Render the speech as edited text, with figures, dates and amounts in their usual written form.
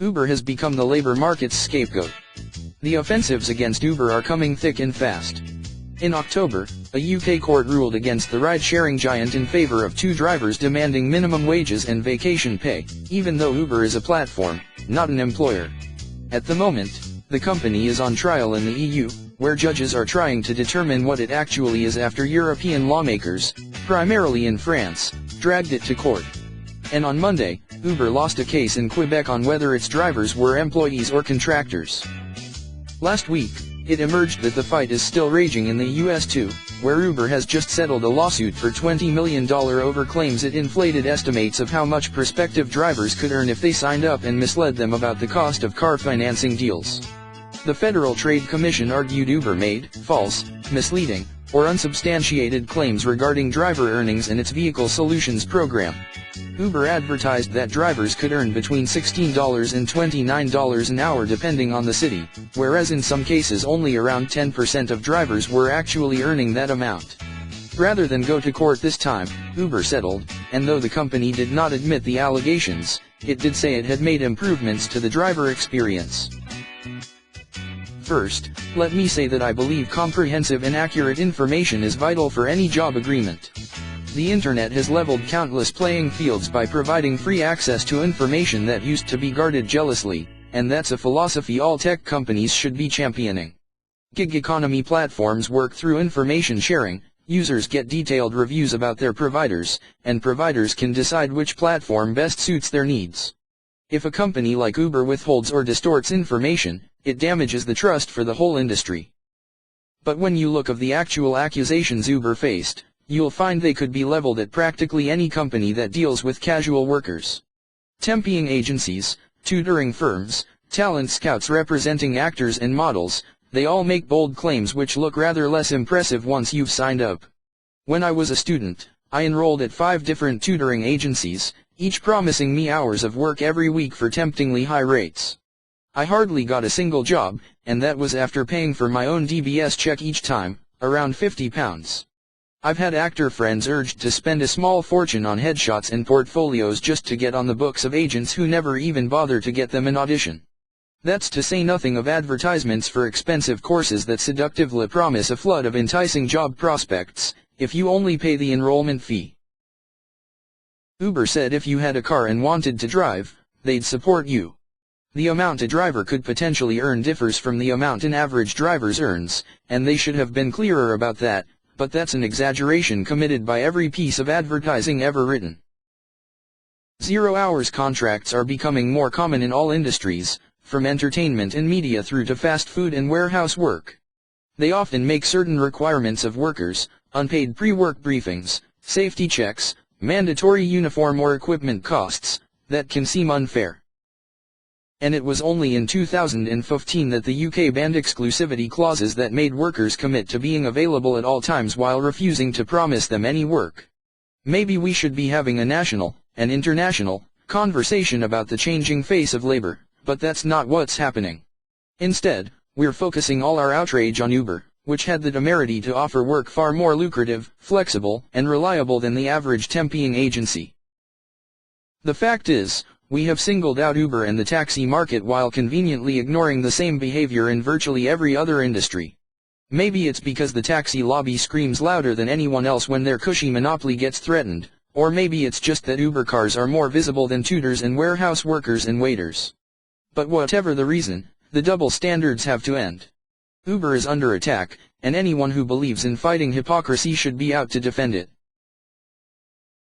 Uber has become the labor market's scapegoat. The offensives against Uber are coming thick and fast. In October, a UK court ruled against the ride-sharing giant in favor of two drivers demanding minimum wages and vacation pay, even though Uber is a platform, not an employer. At the moment, the company is on trial in the EU, where judges are trying to determine what it actually is after European lawmakers, primarily in France, dragged it to court. And on Monday, Uber lost a case in Quebec on whether its drivers were employees or contractors. Last week, it emerged that the fight is still raging in the US too, where Uber has just settled a lawsuit for $20 million over claims it inflated estimates of how much prospective drivers could earn if they signed up and misled them about the cost of car financing deals. The Federal Trade Commission argued Uber made false, misleading, or unsubstantiated claims regarding driver earnings in its Vehicle Solutions program. Uber advertised that drivers could earn between $16 and $29 an hour depending on the city, whereas in some cases only around 10% of drivers were actually earning that amount. Rather than go to court this time, Uber settled, and though the company did not admit the allegations, it did say it had made improvements to the driver experience. First, let me say that I believe comprehensive and accurate information is vital for any job agreement. The internet has leveled countless playing fields by providing free access to information that used to be guarded jealously, and that's a philosophy all tech companies should be championing. Gig economy platforms work through information sharing, users get detailed reviews about their providers, and providers can decide which platform best suits their needs. If a company like Uber withholds or distorts information, it damages the trust for the whole industry. But when you look at the actual accusations Uber faced, you'll find they could be leveled at practically any company that deals with casual workers. Temping agencies, tutoring firms, talent scouts representing actors and models, they all make bold claims which look rather less impressive once you've signed up. When I was a student, I enrolled at 5 different tutoring agencies, each promising me hours of work every week for temptingly high rates. I hardly got a single job, and that was after paying for my own DBS check each time, around £50. I've had actor friends urged to spend a small fortune on headshots and portfolios just to get on the books of agents who never even bother to get them an audition. That's to say nothing of advertisements for expensive courses that seductively promise a flood of enticing job prospects, if you only pay the enrollment fee. Uber said if you had a car and wanted to drive, they'd support you. The amount a driver could potentially earn differs from the amount an average driver earns, and they should have been clearer about that, but that's an exaggeration committed by every piece of advertising ever written. 0-hours contracts are becoming more common in all industries, from entertainment and media through to fast food and warehouse work. They often make certain requirements of workers, unpaid pre-work briefings, safety checks, mandatory uniform or equipment costs, that can seem unfair. And it was only in 2015 that the UK banned exclusivity clauses that made workers commit to being available at all times while refusing to promise them any work. Maybe we should be having a national, and international, conversation about the changing face of labor, but that's not what's happening. Instead, we're focusing all our outrage on Uber, which had the temerity to offer work far more lucrative, flexible, and reliable than the average temping agency. The fact is, we have singled out Uber and the taxi market while conveniently ignoring the same behavior in virtually every other industry. Maybe it's because the taxi lobby screams louder than anyone else when their cushy monopoly gets threatened, or maybe it's just that Uber cars are more visible than tutors and warehouse workers and waiters. But whatever the reason, the double standards have to end. Uber is under attack, and anyone who believes in fighting hypocrisy should be out to defend it.